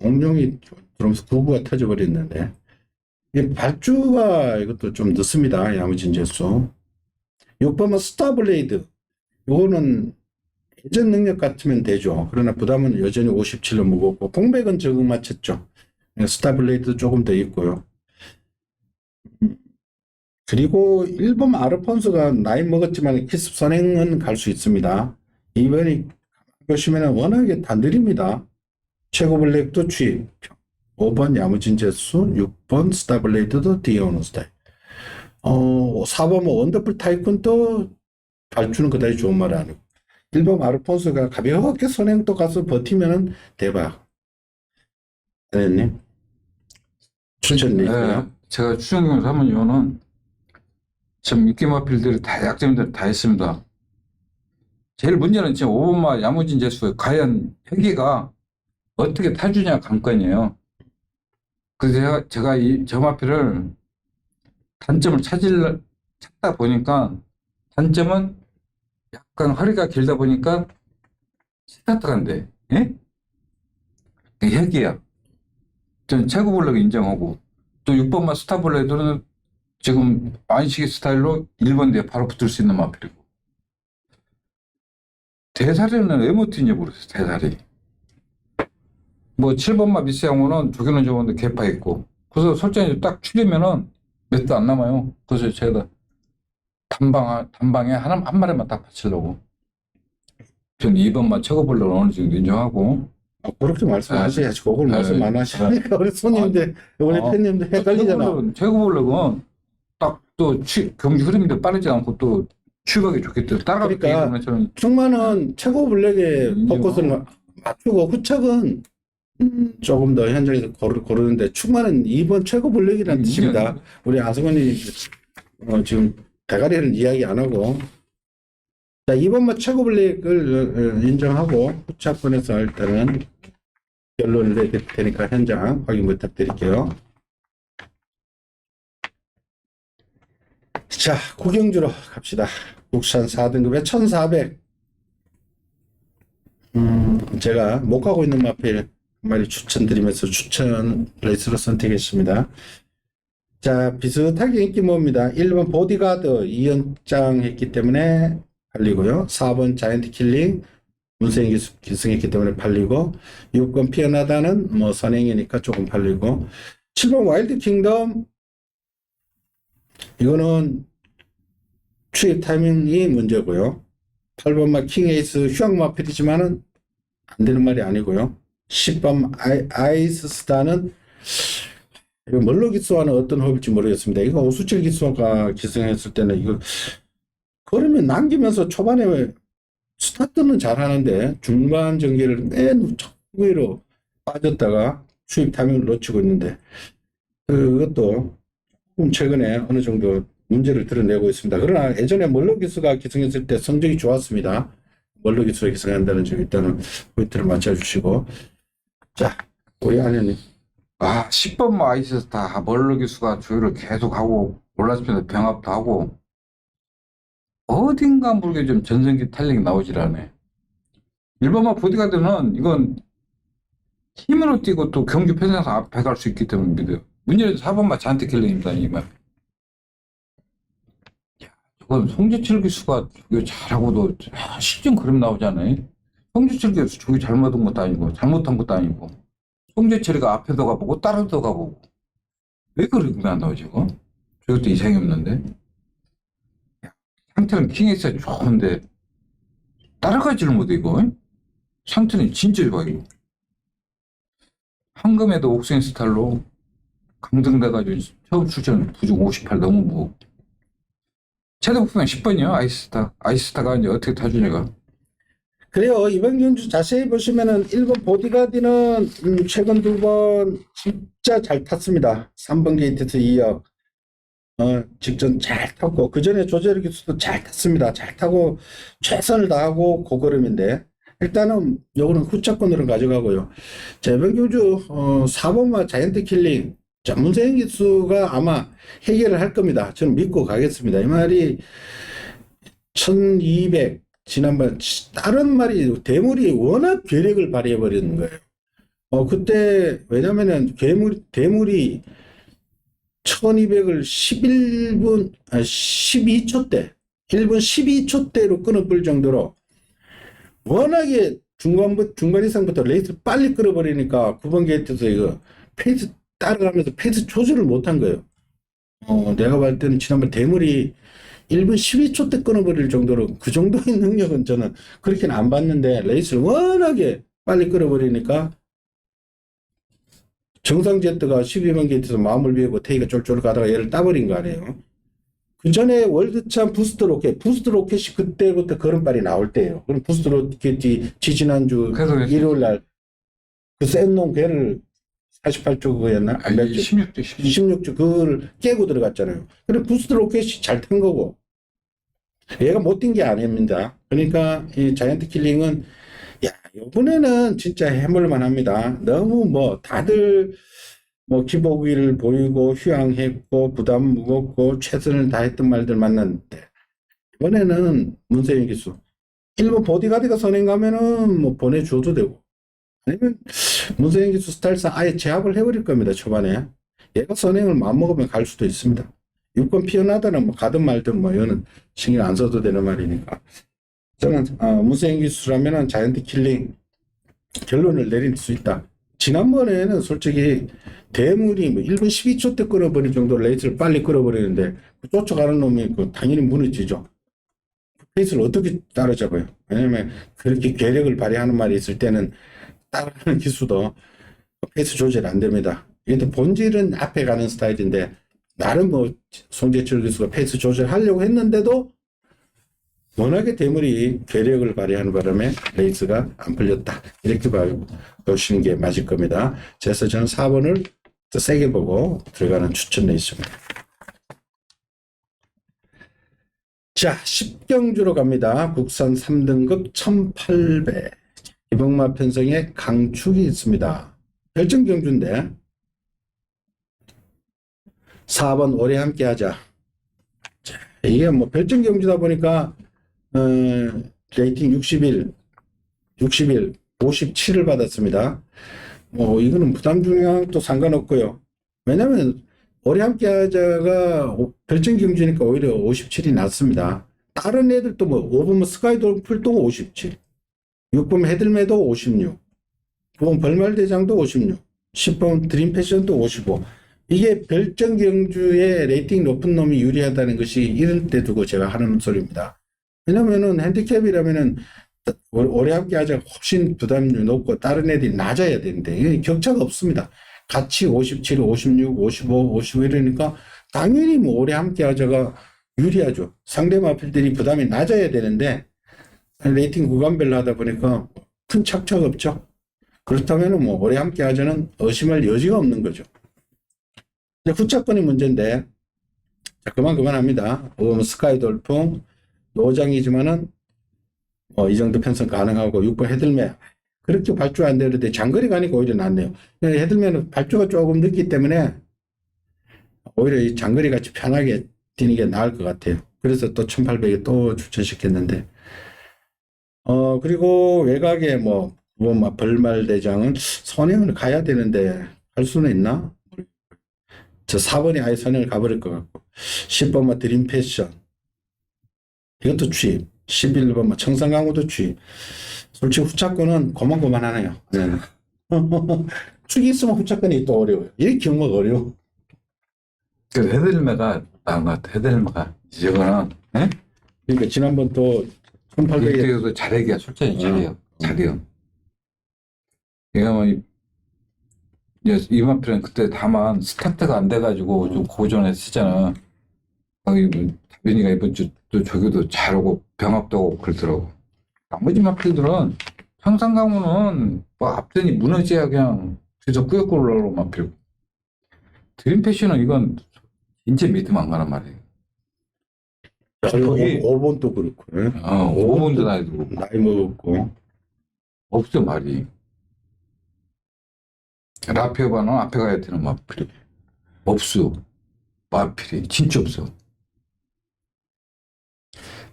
옥룡이 들어오면서 구구가 터져버렸는데 발주가 이것도 좀 늦습니다. 야무진 제수. 6번은 스타블레이드. 이거는 예전 능력 같으면 되죠. 그러나 부담은 여전히 57로 무겁고 공백은 적응 맞췄죠. 스타블레이드 조금 더 있고요. 그리고 1번 아르폰스가 나이 먹었지만 기습 선행은 갈 수 있습니다. 이번이 보시면 워낙에 다 느립니다. 최고 블랙도 취입, 5번 야무진 제수, 6번 스타블레이드도 뒤에 오는 스타일. 4번 원더풀 타이쿤도 발주는 그다지 좋은 말 아니고 1번 아르폰스가 가볍게 선행도 가서 버티면 대박. 대표님 추천드리고요. 네, 제가 추천경을 하면 이유는 지금 미끼마필들이 다 약점들이 다 있습니다. 제일 문제는 지금 5번마 야무진 제수 과연 혈기가 어떻게 타주냐 관건이에요. 그래서 제가 저 마필을 단점을 찾다 보니까 단점은 약간 허리가 길다 보니까 스타트가 안 돼. 예? 혈기야. 저는 최고 블랙 인정하고 또 6번마 스타블레이드는 지금 안식이 스타일로 1번 뒤에 바로 붙을 수 있는 마필이고 대사리는 왜 못 튀는지 모르겠어요. 대사리. 뭐 7번마 미스 양호는 조교는 좋은데 개파 있고 그래서 솔직히 딱 추리면은 몇 도 안 남아요. 그래서 제가 단방에 한 마리만 딱 받치려고 전 2번마 최고 블랙을 어느 정도 인정하고 그렇게 말씀하셔야지. 그걸 말씀 안 하시니까 우리 손님들, 우리 팬님들 헷갈리잖아. 최고 블랙은 딱 또 경기 흐름이 빠르지 않고 또 추격이 좋기 때문에 따라가기 그러니까 때문에 저는 충만은 최고 블랙의 포커스를 맞추고 후척은 조금 더 현장에서 고르는데 충만은 2번 최고 블랙이라는 뜻입니다. 우리 안승원이 지금 대가리를 이야기 안 하고 자 2번만 최고 블랙을 인정하고 후착권에서 일단은 결론을 내릴 테니까 현장 확인 부탁드릴게요. 자, 국영주로 갑시다. 국산 4등급에 1400. 제가 못 가고 있는 마필 한 마리 추천드리면서 추천 레이스로 선택했습니다. 자, 비슷하게 인기 모읍니다. 1번 보디가드 2연장 했기 때문에 팔리고요. 4번 자이언트 킬링 문세영 기승했기 때문에 팔리고, 6번 피어나다는 뭐 선행이니까 조금 팔리고, 7번 와일드 킹덤 이거는 추입 타이밍이 문제고요. 8번 막 킹에이스 휴양 마필이지만은 안 되는 말이 아니고요. 10번 아이스 스타는 이거 멀로 기수와는 어떤 호흡일지 모르겠습니다. 이거 오수철 기수가 기승했을 때는 이거 걸으면 남기면서 초반에 스타트는 잘하는데 중반 전개를 맨 후위로 빠졌다가 수입 타이밍을 놓치고 있는데, 그것도 조금 최근에 어느 정도 문제를 드러내고 있습니다. 그러나 예전에 멀로 기수가 기승했을 때 성적이 좋았습니다. 멀로 기수가 기승한다는 점 일단은 포인트를 맞춰주시고. 자, 우리 안현님. 10번 아이스스타 멀로 기수가 조율을 계속 하고 올라서면서 병합도 하고 어딘가 모르게 좀 전성기 탄력이 나오질 않네. 1번마 보디가드는 이건 힘으로 뛰고 또 경주 편성에서 앞에 갈 수 있기 때문에 믿어요. 문제는 4번마 잔뜩 킬링입니다. 이말. 저건 송재철 기수가 저기 잘하고도 실전 그림 나오잖아요. 송재철 기수 저기 잘못한 것도 아니고 잘못한 것도 아니고 송재철이가 앞에도 가보고 따라도 가보고 왜 그렇게 안 나오지 이거? 저것도 이상이 없는데. 상태는 킹에이스가 좋은데 따라가지를 못해 이거. 상태는 진짜 좋아 이거. 황금에도 옥센 스타일로 강등돼가지고 처음 출전 부중 58 너무 뭐. 최대 부분 10번이요 아이스스타. 아이스스타가 이제 어떻게 타주냐가. 그래요. 이번 경주 자세히 보시면은 1번 보디가드는 최근 2번 진짜 잘 탔습니다. 3번 게이트에서 2역 직전 잘 탔고, 그 전에 조재르 기수도 잘 탔습니다. 잘 타고 최선을 다하고 고걸음인데, 일단은 요거는 후차권으로 가져가고요. 자, 이번 경주 4번마 자이언트 킬링, 자, 문세영 기수가 아마 해결을 할 겁니다. 저는 믿고 가겠습니다. 이 말이 1200 지난번 다른 말이 대물이 워낙 괴력을 발휘해 버리는 거예요. 그때 왜냐면은 대물이 1200을 12초 대 1분 12초대로 끊어볼 정도로 워낙에 중반 이상부터 레이스를 빨리 끌어버리니까 9번 게이트에서 이거 페이스 따라가면서 페이스 조절을 못한 거예요. 내가 볼 때는 지난번 대물이 1분 12초 때 끊어버릴 정도로 그 정도의 능력은 저는 그렇게는 안 봤는데, 레이스를 워낙에 빨리 끌어버리니까 정상 제트가 12번 게이트에서 마음을 비우고 테이가 쫄쫄 가다가 얘를 따버린 거 아니에요. 그 전에 월드참 부스트 로켓이 그때부터 걸음발이 나올 때예요. 그럼 부스트 로켓이 지지난주 일요일 날 그 센 놈 걔를 48조 그거였나? 16조 그걸 깨고 들어갔잖아요. 근데 부스트 로켓이 잘 탄 거고 얘가 못 뛴 게 아닙니다. 그러니까 이 자이언트 킬링은 이번에는 진짜 해볼만 합니다. 너무 뭐 다들 뭐 기복위를 보이고 휴양했고 부담 무겁고 최선을 다했던 말들 만났는데, 이번에는 문세영 기수 1번 보디가드가 선행 가면은 뭐 보내줘도 되고, 아니면 문세영 기수 스타일상 아예 제압을 해버릴 겁니다. 초반에 얘가 선행을 마음먹으면 갈 수도 있습니다. 6번 피어나다는 뭐 가든 말든 뭐 이거는 신경 안 써도 되는 말이니까, 저는 문세영 기수라면은 자이언트 킬링 결론을 내릴 수 있다. 지난번에는 솔직히 대물이 뭐 1분 12초 때 끌어버릴 정도로 레이스를 빨리 끌어버리는데 쫓아가는 놈이 당연히 무너지죠. 페이스를 어떻게 따라잡아요? 왜냐면 그렇게 괴력을 발휘하는 말이 있을 때는 따라가는 기수도 페이스 조절이 안 됩니다. 근데 본질은 앞에 가는 스타일인데, 나름 뭐 송재철 기수가 페이스 조절하려고 했는데도 워낙에 대물이 괴력을 발휘하는 바람에 레이스가 안 풀렸다. 이렇게 보시는 게 맞을 겁니다. 그래서 저는 4번을 더 세게 보고 들어가는 추천 레이스입니다. 자, 10경주로 갑니다. 국산 3등급 1800. 이병마 편성에 강축이 있습니다. 결정경주인데 4번 오래 함께하자. 자, 이게 뭐 결정경주다 보니까 레이팅 61, 57을 받았습니다. 뭐 이거는 부담 중량도 상관없고요. 왜냐면 오래 함께하자가 결정경주니까 오히려 57이 낫습니다. 다른 애들도 뭐 5번 스카이 돌풀도 57, 6번 헤들매도 56, 9번 벌말대장도 56, 10번 드림패션도 55. 이게 결정경주에 레이팅 높은 놈이 유리하다는 것이 이런 때 두고 제가 하는 소리입니다. 왜냐면은 핸디캡이라면은 오래 함께 하자 훨씬 부담률이 높고 다른 애들이 낮아야 되는데 이게 격차가 없습니다. 같이 57, 56, 55, 55 이러니까 당연히 뭐 오래 함께 하자가 유리하죠. 상대 마필들이 부담이 낮아야 되는데 레이팅 구간별로 하다 보니까 큰 착차가 없죠. 그렇다면 뭐 오래 함께 하자는 의심할 여지가 없는 거죠. 이제 후차권이 문제인데 자, 그만합니다. 스카이 돌풍 노장이지만은 이 정도 편성 가능하고 6번 헤들매 그렇게 발주 안 되는데 장거리 가니까 오히려 낫네요. 헤들매는 발주가 조금 늦기 때문에 오히려 이 장거리 같이 편하게 뛰는 게 나을 것 같아요. 그래서 또 1800에 또 추천시켰는데 그리고 외곽에 뭐 벌말대장은 선행을 가야 되는데 할 수는 있나? 저 4번이 아예 선행을 가버릴 것 같고 10번 드림 패션 이것도 취입 11번 청산강호도 취입 솔직히 후차권은 고만고만하네요. 네. 축이 있으면 후차권이 또 어려워요. 이게 경우가 어려워. 그 헤들매가 나은 것 같아. 헤들매가 이거는 예? 그러니까 지난번 또 1800에 이때도 잘하기가 솔직히 잘해요. 얘가 뭐 이마필은 그때 다만 스타트가 안 돼가지고 좀 고전에 쓰잖아. 다빈이가 이번 주 또 조교도 잘하고 병합도 하고 그러더라고. 나머지 마필들은 청산강호는 뭐 앞전이 무너져야 그냥 그래서 꾸역꾸역 올라오고 마필. 드림패션은 이건 진짜 믿음 안 가는 말이에요. 거기 5번도 그렇고 5번도 나이 들고 나이 먹었고 없어 말이. 라피오바는 앞에 가야 되는 마필이 없어. 마필이 진짜 없어.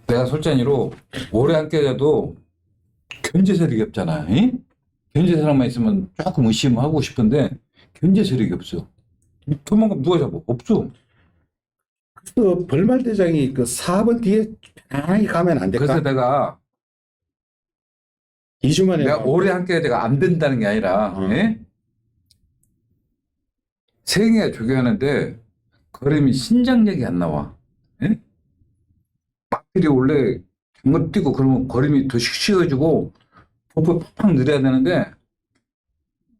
내가 솔직히로 오래 함께해도 견제 세력이 없잖아. 견제 세력만 있으면 조금 의심하고 싶은데 견제 세력이 없어. 도망가면 누가 잡아? 없어. 그 벌말대장이 그 4번 뒤에 편안하게 가면 안 될까? 그래서 내가 2주 만에 내가 오래 함께해가 안 된다는 게 아니라 생애 조교하는데 걸음이 신장력이 안 나와. 마필이 원래 장거 뛰고 그러면 걸음이 더 씩씩해지고 호흡이 팍팍 느려야 되는데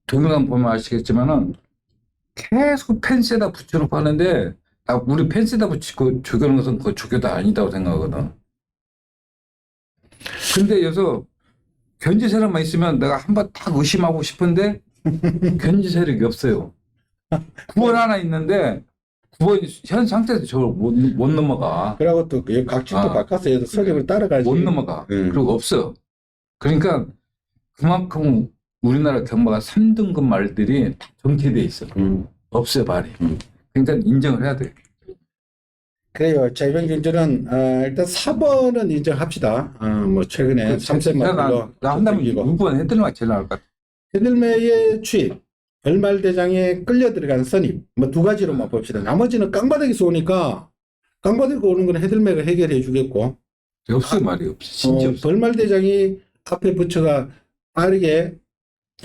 동영상 보면 아시겠지만은 계속 펜스에다 붙여놓고 하는데 나 우리 펜스에다 붙이고 조교하는 것은 그 조교도 아니다고 생각하거든. 근데 여기서 견제 세력만 있으면 내가 한번 딱 의심하고 싶은데 견제 세력이 없어요. 9번 하나 있는데 9번 현 상태에서 저걸 못 넘어가. 그리고 또 각질도 바꿔서 얘도 서력을 따라가지. 못 넘어가. 그리고 없어. 그러니까 그만큼 우리나라 경마가 3등급 말들이 정체돼 있어. 없어요 말이. 그러니까 인정을 해야 돼. 그래요. 자, 이번 경주는 일단 4번은 인정합시다. 뭐 최근에 3세 말로 나 한다면 6번 헤들매가 제일 나을 것 같아. 헤들매의 취입, 벌말대장에 끌려 들어간 선입, 뭐 두 가지로만 봅시다. 나머지는 깡바닥에서 오니까 깡바닥에서 오는 건 헤들매가 해결해 주겠고. 없어요 말이 없어. 진짜 없어. 벌말대장이 앞에 붙여가 빠르게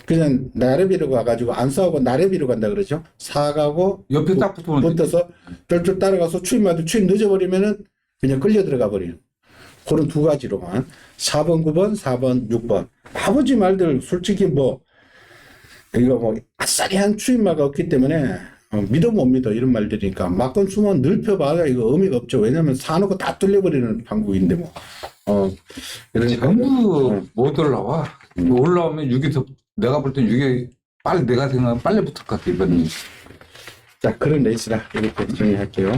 그냥 나래비로 가가지고 안 싸우고 나래비로 간다 그러죠. 사가고 옆에 딱 붙어서 쫄쫄 따라가서 추임마도 추임 늦어버리면은 그냥 끌려 들어가 버리는 그런 두 가지로만 4번 9번 4번 6번 아버지 말들 솔직히 뭐 이거 뭐 아싸리한 추임마가 없기 때문에 믿어 못 믿어 이런 말들이니까 막건 수만 넓혀봐야 이거 의미가 없죠. 왜냐면 사놓고 다 뚫려버리는 방국인데 뭐 그러니까 전부 못 올라와. 올라오면 6이 더 내가 볼 땐 6이 빨리 내가 생각하면 빨리 붙을 것 같아 이번에. 자 그런 레이스라 이렇게 정리할게요.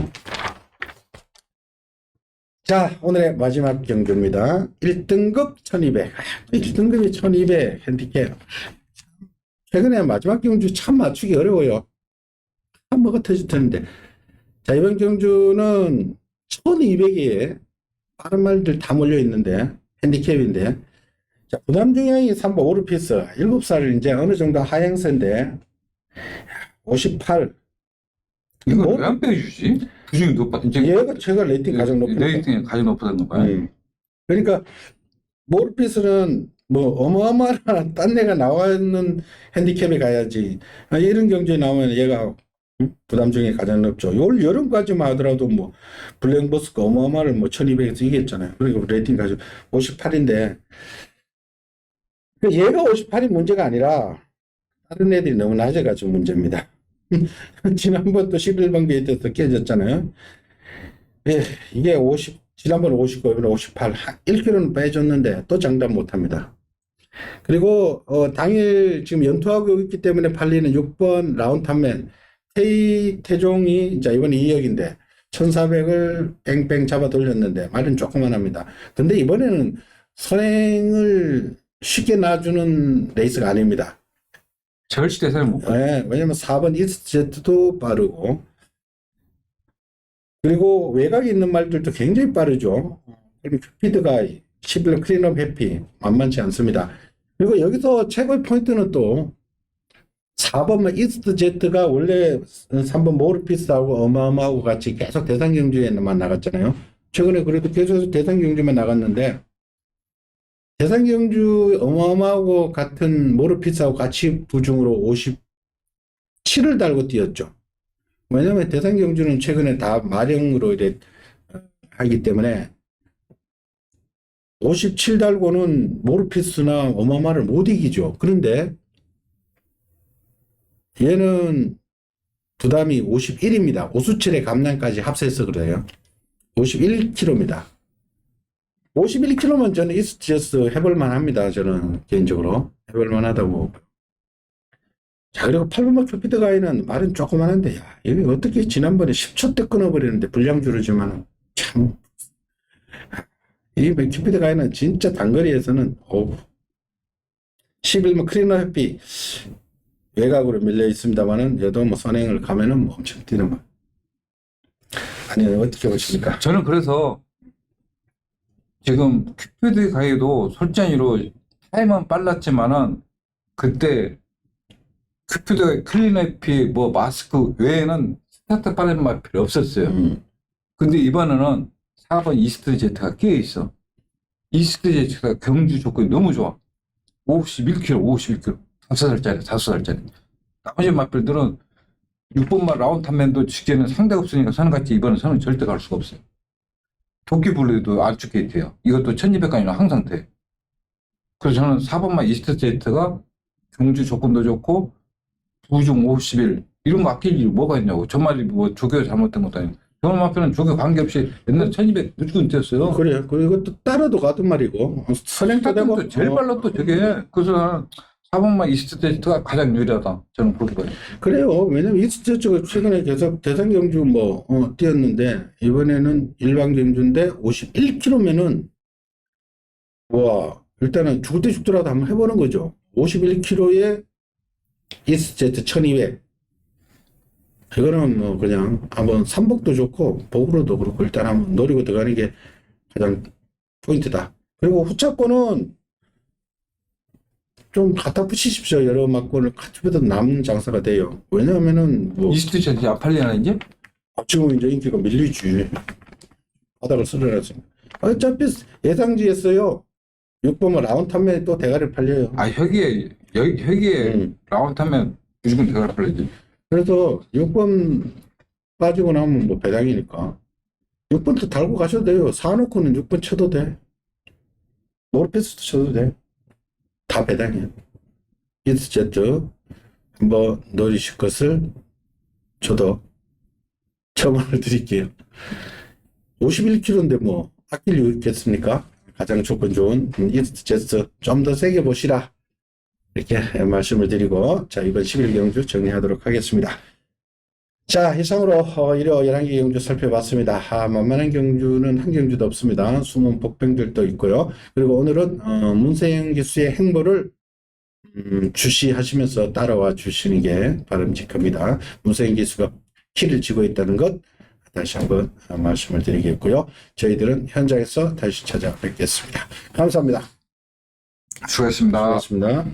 자, 오늘의 마지막 경주입니다. 1등급 1200. 1등급이 1200 핸디캡. 최근에 마지막 경주 참 맞추기 어려워요. 뭐가 터질 텐데. 자, 이번 경주는 1200에 빠른 말들 다 몰려 있는데, 핸디캡인데. 자, 부담 중량이 3번 오르피스. 7살 이제 어느 정도 하향세인데, 58. 이거 뭐? 왜 안 빼주지? 비중이 높아. 이제 얘가 제가 레이팅 가장 높은 레이팅이 가장 높아졌는 거야. 그러니까 모르피스는 뭐 어마어마한 딴 애가 나와 있는 핸디캡에 가야지. 이런 경주에 나오면 얘가 부담 중에 가장 높죠. 올 여름까지만 하더라도 뭐 블랙버스가 어마어마를 뭐 1200에서 이겼잖아요. 그러니까 레이팅 가지고 58인데 얘가 58이 문제가 아니라 다른 애들이 너무 낮아가지고 문제입니다. 지난번 또 11번기에 있어서 깨졌잖아요. 예, 이게 지난번 59, 이번에 58, 1kg는 빼줬는데 또 장담 못합니다. 그리고 당일 지금 연투하고 있기 때문에 팔리는 6번 라운탄맨 태종이 자 이번에 2억인데 1400을 뺑뺑 잡아 돌렸는데 말은 조그만합니다. 근데 이번에는 선행을 쉽게 놔주는 레이스가 아닙니다. 절시 대상을 못 봐. 네, 왜냐면 4번 이스트제트도 빠르고 그리고 외곽에 있는 말들도 굉장히 빠르죠. 그리고 큐피드가 11번 클린업 해피 만만치 않습니다. 그리고 여기서 최고의 포인트는 또 4번 이스트제트가 원래 3번 모르피스하고 어마어마하고 같이 계속 대상 경주에만 나갔잖아요. 최근에 그래도 계속 대상 경주만 나갔는데 대상 경주 어마어마하고 같은 모르피스하고 같이 부중으로 57을 달고 뛰었죠. 왜냐면 대상 경주는 최근에 다 마령으로 이래 하기 때문에 57 달고는 모르피스나 어마어마를 못 이기죠. 그런데 얘는 부담이 51입니다. 오수철의 감량까지 합세해서 그래요. 51kg입니다. 51kg면 저는 이스트제스 해볼만 합니다. 저는 개인적으로 해볼만 하다고. 자, 그리고 8번마 큐피드 가이는 말은 조그만한데, 야, 이게 어떻게 지난번에 10초 때 끊어버리는데 불량주르지만 참. 이 큐피드 가이는 진짜 단거리에서는, 11번 크리너 해피 외곽으로 밀려 있습니다만은, 얘도 뭐 선행을 가면은 뭐 엄청 뛰는 거. 아니, 어떻게 보십니까? 저는 그래서 지금 큐피드 가이도 솔직히로 타임은 빨랐지만은 그때 큐피드 클린에피 뭐 마스크 외에는 스타트 빠른 말 필요 없었어요. 근데 이번에는 4번 이스트 제트가 끼어 있어. 이스트 제트가 경주 조건이 너무 좋아. 51km. 5살짜리. 나머지 마필들은 6번마 라운탄맨도 직전에 상대가 없으니까 선같이 이번에 선은 절대 갈 수가 없어요. 도끼블루도 안축 게이트예요. 이것도 1200까지는 항상 돼. 그래서 저는 4번마 이스트 제트가 경주 조건도 좋고 부중 51 이런 거 아낄 일이 뭐가 있냐고. 정말 뭐 조교 잘못된 것도 아니고. 저는 앞에는 조교 관계없이 옛날에 1200 무조건 뛰었어요. 그래요. 그리고 또 따라도 가든 말이고 선행도 되고 제일 빨라 또 되게. 그래서 4번마 이스트 제트가 가장 유리하다. 저는 그렇게 봐요. 그래요. 왜냐면 이스트제트가 최근에 계속 대상 경주 뛰었는데 이번에는 일반 경주인데 51km면은 와 일단은 죽을 때 죽더라도 한번 해보는 거죠. 51km에 이스트제트 1200 이거는 뭐 그냥 한번 삼복도 좋고 복으로도 그렇고 일단 한번 노리고 들어가는 게 가장 포인트다. 그리고 후차권은 좀 갖다 붙이십시오. 여러 막권을 같이 붙여도 남는 장사가 돼요. 왜냐하면은 뭐 이스트 제트 안 팔리나 이제? 지금 이제 인기가 밀리지. 바닥을 쓸어놨습니다. 어차피 예상지였어요. 6번은 라운탄맨이 또 대가리 팔려요. 아 혁이에 라운드하면 무조건 대가리 팔리지. 그래서 6번 빠지고 나면 뭐 배당이니까 6번도 달고 가셔도 돼요. 사놓고는 6번 쳐도 돼. 모르피스도 쳐도 돼. 다 배당이에요. 이스트제트 한번 노리실 것을 저도 첨언을 드릴게요. 51km인데 뭐 아낄 이유 있겠습니까? 가장 조건 좋은 이스트제트 좀 더 세게 보시라. 이렇게 말씀을 드리고 자 이번 11경주 정리하도록 하겠습니다. 자, 이상으로 일요 11개 경주 살펴봤습니다. 만만한 경주는 한 경주도 없습니다. 숨은 복병들도 있고요. 그리고 오늘은 문세영 기수의 행보를 주시하시면서 따라와 주시는 게 바람직합니다. 문세영 기수가 키를 쥐고 있다는 것 다시 한번 말씀을 드리겠고요. 저희들은 현장에서 다시 찾아뵙겠습니다. 감사합니다. 수고했습니다. 수고하셨습니다.